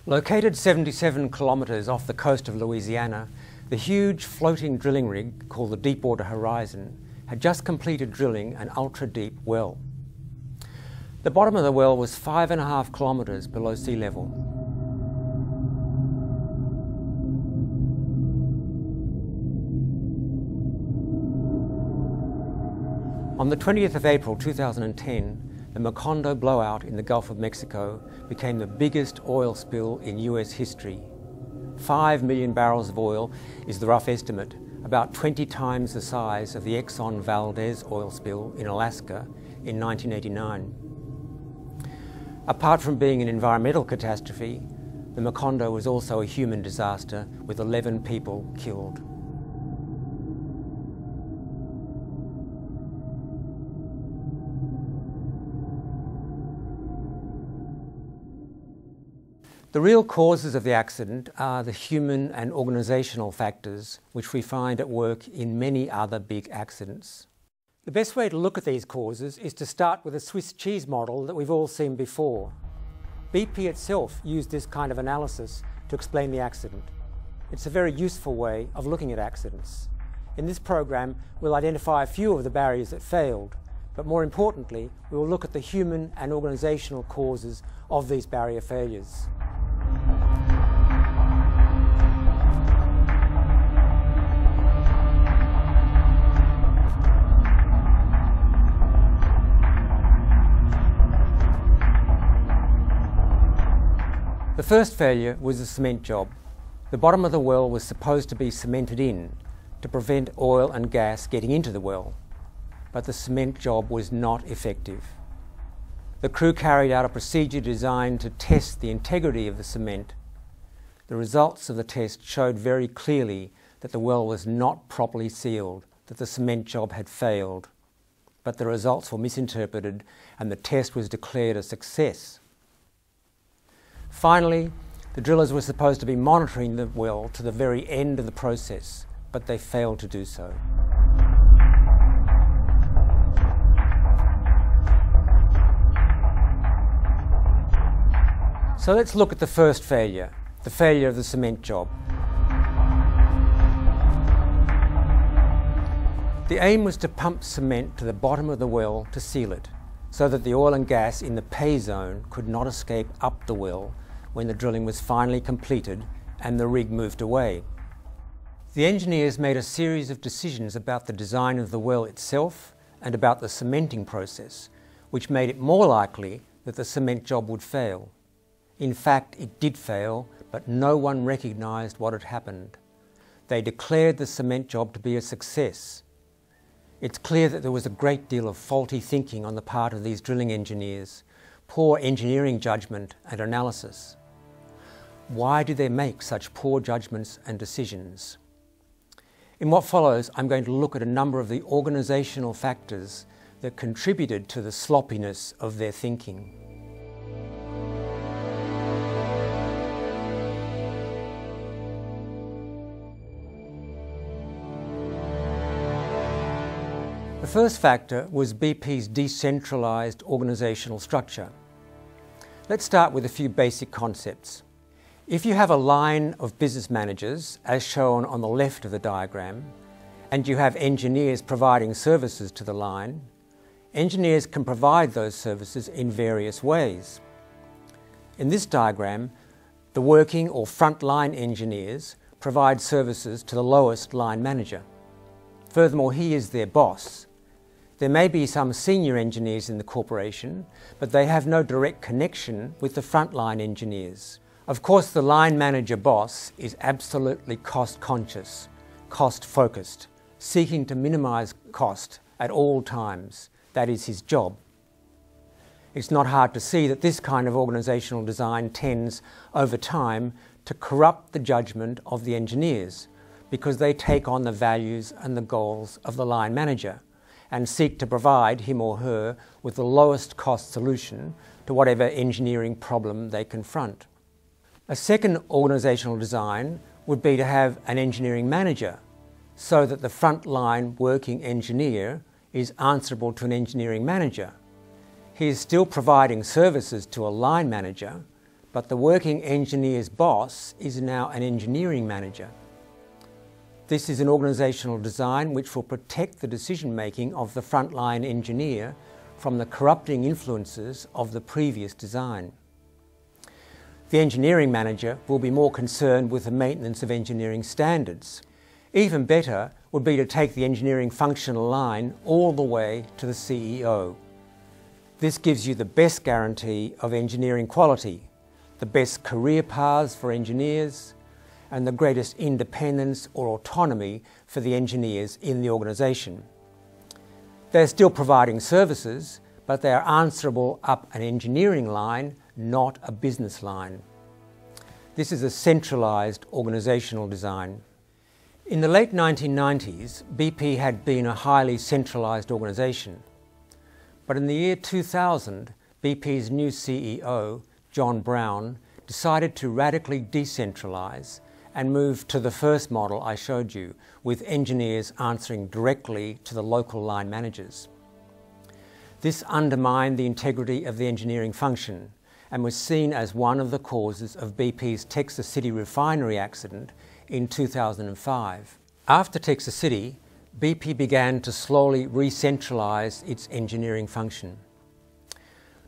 Located 77 kilometres off the coast of Louisiana, the huge floating drilling rig called the Deepwater Horizon had just completed drilling an ultra-deep well. The bottom of the well was 5.5 kilometres below sea level. On the 20th of April 2010, the Macondo blowout in the Gulf of Mexico became the biggest oil spill in US history. 5 million barrels of oil is the rough estimate, about 20 times the size of the Exxon Valdez oil spill in Alaska in 1989. Apart from being an environmental catastrophe, the Macondo was also a human disaster with 11 people killed. The real causes of the accident are the human and organisational factors which we find at work in many other big accidents. The best way to look at these causes is to start with a Swiss cheese model that we've all seen before. BP itself used this kind of analysis to explain the accident. It's a very useful way of looking at accidents. In this program, we'll identify a few of the barriers that failed, but more importantly, we will look at the human and organisational causes of these barrier failures. The first failure was the cement job. The bottom of the well was supposed to be cemented in to prevent oil and gas getting into the well, but the cement job was not effective. The crew carried out a procedure designed to test the integrity of the cement. The results of the test showed very clearly that the well was not properly sealed, that the cement job had failed. But the results were misinterpreted and the test was declared a success. Finally, the drillers were supposed to be monitoring the well to the very end of the process, but they failed to do so. So let's look at the first failure, the failure of the cement job. The aim was to pump cement to the bottom of the well to seal it, so that the oil and gas in the pay zone could not escape up the well when the drilling was finally completed and the rig moved away. The engineers made a series of decisions about the design of the well itself and about the cementing process, which made it more likely that the cement job would fail. In fact, it did fail, but no one recognised what had happened. They declared the cement job to be a success. It's clear that there was a great deal of faulty thinking on the part of these drilling engineers, poor engineering judgment and analysis. Why did they make such poor judgments and decisions? In what follows, I'm going to look at a number of the organisational factors that contributed to the sloppiness of their thinking. The first factor was BP's decentralised organisational structure. Let's start with a few basic concepts. If you have a line of business managers, as shown on the left of the diagram, and you have engineers providing services to the line, engineers can provide those services in various ways. In this diagram, the working or front-line engineers provide services to the lowest line manager. Furthermore, he is their boss. There may be some senior engineers in the corporation, but they have no direct connection with the front-line engineers. Of course, the line manager boss is absolutely cost-conscious, cost-focused, seeking to minimise cost at all times. That is his job. It's not hard to see that this kind of organisational design tends, over time, to corrupt the judgment of the engineers, because they take on the values and the goals of the line manager and seek to provide him or her with the lowest cost solution to whatever engineering problem they confront. A second organisational design would be to have an engineering manager, so that the front-line working engineer is answerable to an engineering manager. He is still providing services to a line manager, but the working engineer's boss is now an engineering manager. This is an organisational design which will protect the decision-making of the frontline engineer from the corrupting influences of the previous design. The engineering manager will be more concerned with the maintenance of engineering standards. Even better would be to take the engineering functional line all the way to the CEO. This gives you the best guarantee of engineering quality, the best career paths for engineers, and the greatest independence or autonomy for the engineers in the organisation. They're still providing services, but they are answerable up an engineering line, not a business line. This is a centralised organisational design. In the late 1990s, BP had been a highly centralised organisation. But in the year 2000, BP's new CEO, John Brown, decided to radically decentralise and move to the first model I showed you, with engineers answering directly to the local line managers. This undermined the integrity of the engineering function and was seen as one of the causes of BP's Texas City refinery accident in 2005. After Texas City, BP began to slowly re-centralise its engineering function.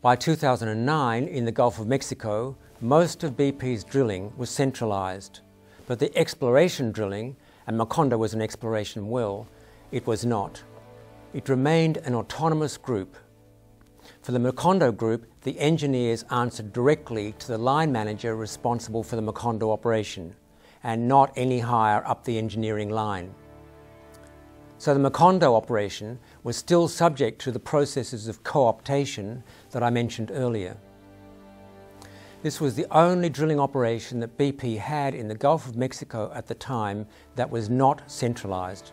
By 2009, in the Gulf of Mexico, most of BP's drilling was centralised, but the exploration drilling, and Macondo was an exploration well, it was not. It remained an autonomous group. For the Macondo group, the engineers answered directly to the line manager responsible for the Macondo operation, and not any higher up the engineering line. So the Macondo operation was still subject to the processes of co-optation that I mentioned earlier. This was the only drilling operation that BP had in the Gulf of Mexico at the time that was not centralised.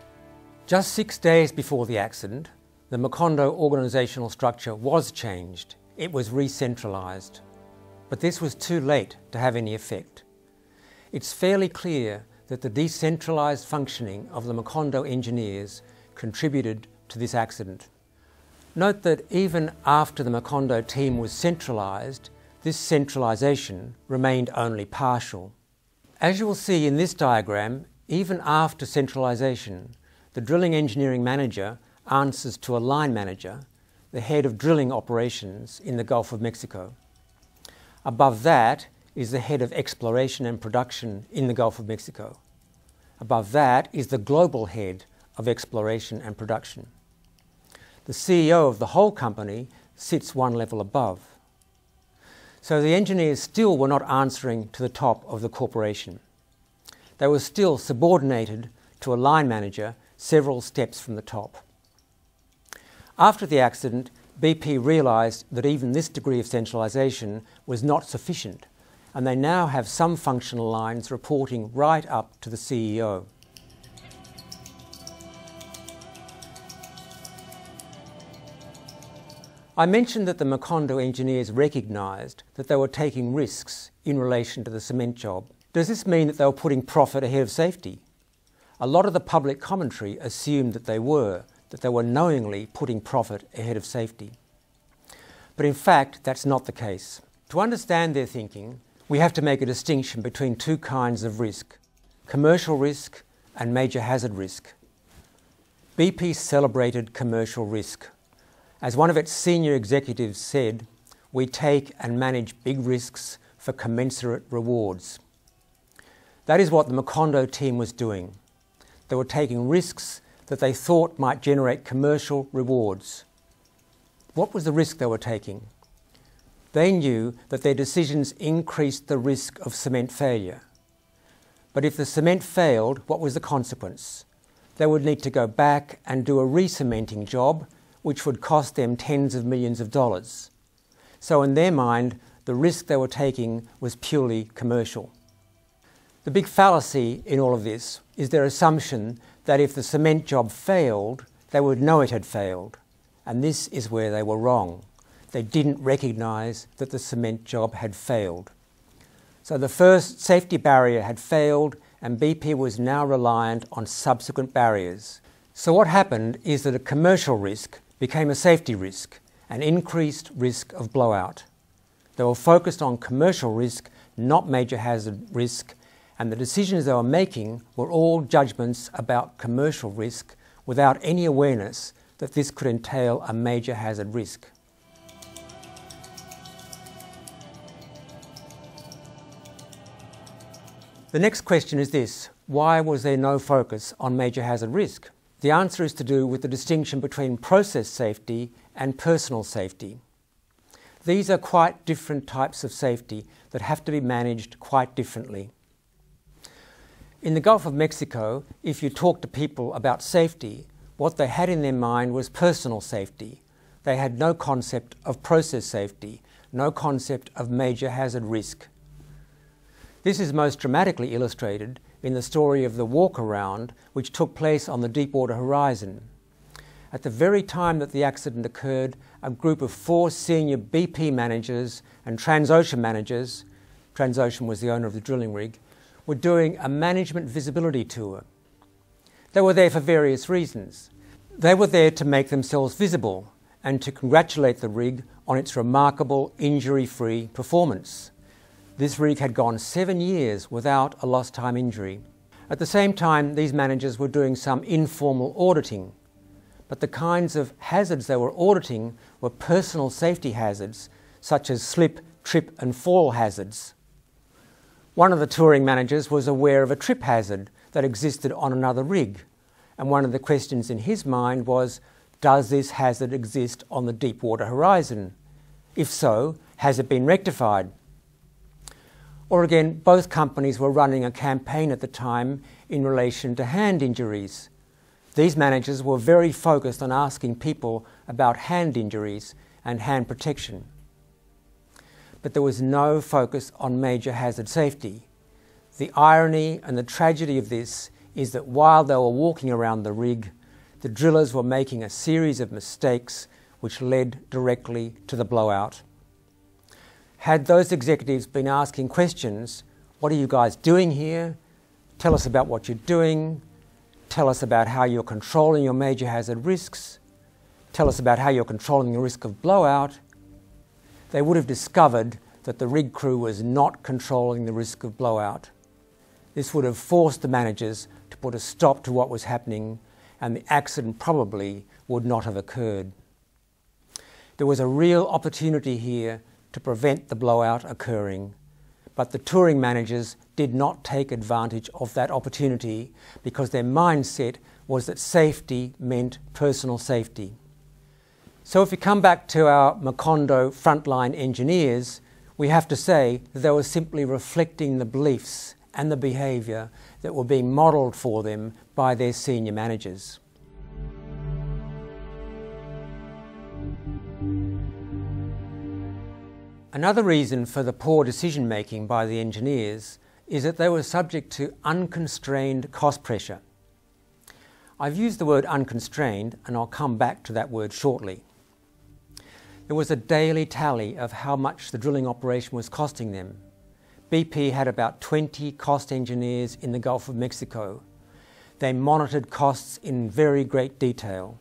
Just 6 days before the accident, the Macondo organisational structure was changed. It was re-centralised. But this was too late to have any effect. It's fairly clear that the decentralised functioning of the Macondo engineers contributed to this accident. Note that even after the Macondo team was centralised, this centralisation remained only partial. As you will see in this diagram, even after centralisation, the drilling engineering manager answers to a line manager, the head of drilling operations in the Gulf of Mexico. Above that is the head of exploration and production in the Gulf of Mexico. Above that is the global head of exploration and production. The CEO of the whole company sits one level above. So the engineers still were not answering to the top of the corporation. They were still subordinated to a line manager several steps from the top. After the accident, BP realised that even this degree of centralisation was not sufficient, and they now have some functional lines reporting right up to the CEO. I mentioned that the Macondo engineers recognised that they were taking risks in relation to the cement job. Does this mean that they were putting profit ahead of safety? A lot of the public commentary assumed that they were knowingly putting profit ahead of safety. But in fact, that's not the case. To understand their thinking, we have to make a distinction between two kinds of risk: commercial risk and major hazard risk. BP celebrated commercial risk. As one of its senior executives said, "We take and manage big risks for commensurate rewards." That is what the Macondo team was doing. They were taking risks that they thought might generate commercial rewards. What was the risk they were taking? They knew that their decisions increased the risk of cement failure. But if the cement failed, what was the consequence? They would need to go back and do a re-cementing job, which would cost them tens of millions of dollars. So in their mind, the risk they were taking was purely commercial. The big fallacy in all of this is their assumption that if the cement job failed, they would know it had failed. And this is where they were wrong. They didn't recognise that the cement job had failed. So the first safety barrier had failed, and BP was now reliant on subsequent barriers. So what happened is that a commercial risk became a safety risk, an increased risk of blowout. They were focused on commercial risk, not major hazard risk, and the decisions they were making were all judgments about commercial risk without any awareness that this could entail a major hazard risk. The next question is this: why was there no focus on major hazard risk? The answer is to do with the distinction between process safety and personal safety. These are quite different types of safety that have to be managed quite differently. In the Gulf of Mexico, if you talk to people about safety, what they had in their mind was personal safety. They had no concept of process safety, no concept of major hazard risk. This is most dramatically illustrated in the story of the walk-around which took place on the Deepwater Horizon. At the very time that the accident occurred, a group of 4 senior BP managers and Transocean managers, Transocean was the owner of the drilling rig, were doing a management visibility tour. They were there for various reasons. They were there to make themselves visible and to congratulate the rig on its remarkable injury-free performance. This rig had gone 7 years without a lost time injury. At the same time, these managers were doing some informal auditing, but the kinds of hazards they were auditing were personal safety hazards, such as slip, trip and fall hazards. One of the touring managers was aware of a trip hazard that existed on another rig, and one of the questions in his mind was, does this hazard exist on the Deepwater Horizon? If so, has it been rectified? Or again, both companies were running a campaign at the time in relation to hand injuries. These managers were very focused on asking people about hand injuries and hand protection. But there was no focus on major hazard safety. The irony and the tragedy of this is that while they were walking around the rig, the drillers were making a series of mistakes which led directly to the blowout. Had those executives been asking questions, what are you guys doing here? Tell us about what you're doing. Tell us about how you're controlling your major hazard risks. Tell us about how you're controlling the risk of blowout. They would have discovered that the rig crew was not controlling the risk of blowout. This would have forced the managers to put a stop to what was happening, and the accident probably would not have occurred. There was a real opportunity here to prevent the blowout occurring, but the touring managers did not take advantage of that opportunity because their mindset was that safety meant personal safety. So if we come back to our Macondo frontline engineers, we have to say that they were simply reflecting the beliefs and the behaviour that were being modelled for them by their senior managers. Another reason for the poor decision-making by the engineers is that they were subject to unconstrained cost pressure. I've used the word unconstrained, and I'll come back to that word shortly. There was a daily tally of how much the drilling operation was costing them. BP had about 20 cost engineers in the Gulf of Mexico. They monitored costs in very great detail.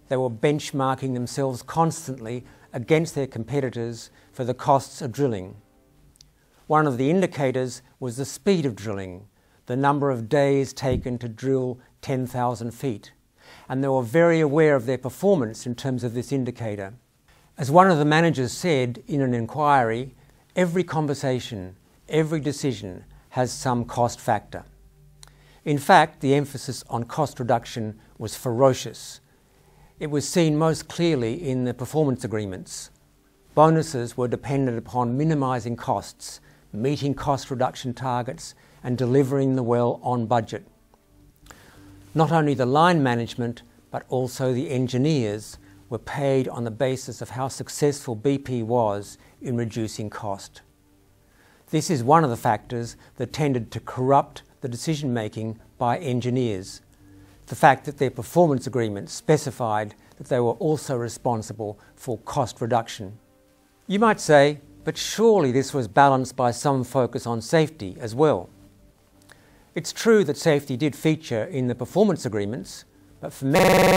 They were benchmarking themselves constantly against their competitors for the costs of drilling. One of the indicators was the speed of drilling, the number of days taken to drill 10,000 feet, and they were very aware of their performance in terms of this indicator. As one of the managers said in an inquiry, every conversation, every decision has some cost factor. In fact, the emphasis on cost reduction was ferocious. It was seen most clearly in the performance agreements. Bonuses were dependent upon minimising costs, meeting cost reduction targets, and delivering the well on budget. Not only the line management, but also the engineers were paid on the basis of how successful BP was in reducing cost. This is one of the factors that tended to corrupt the decision-making by engineers. The fact that their performance agreements specified that they were also responsible for cost reduction. You might say, but surely this was balanced by some focus on safety as well. It's true that safety did feature in the performance agreements, but for many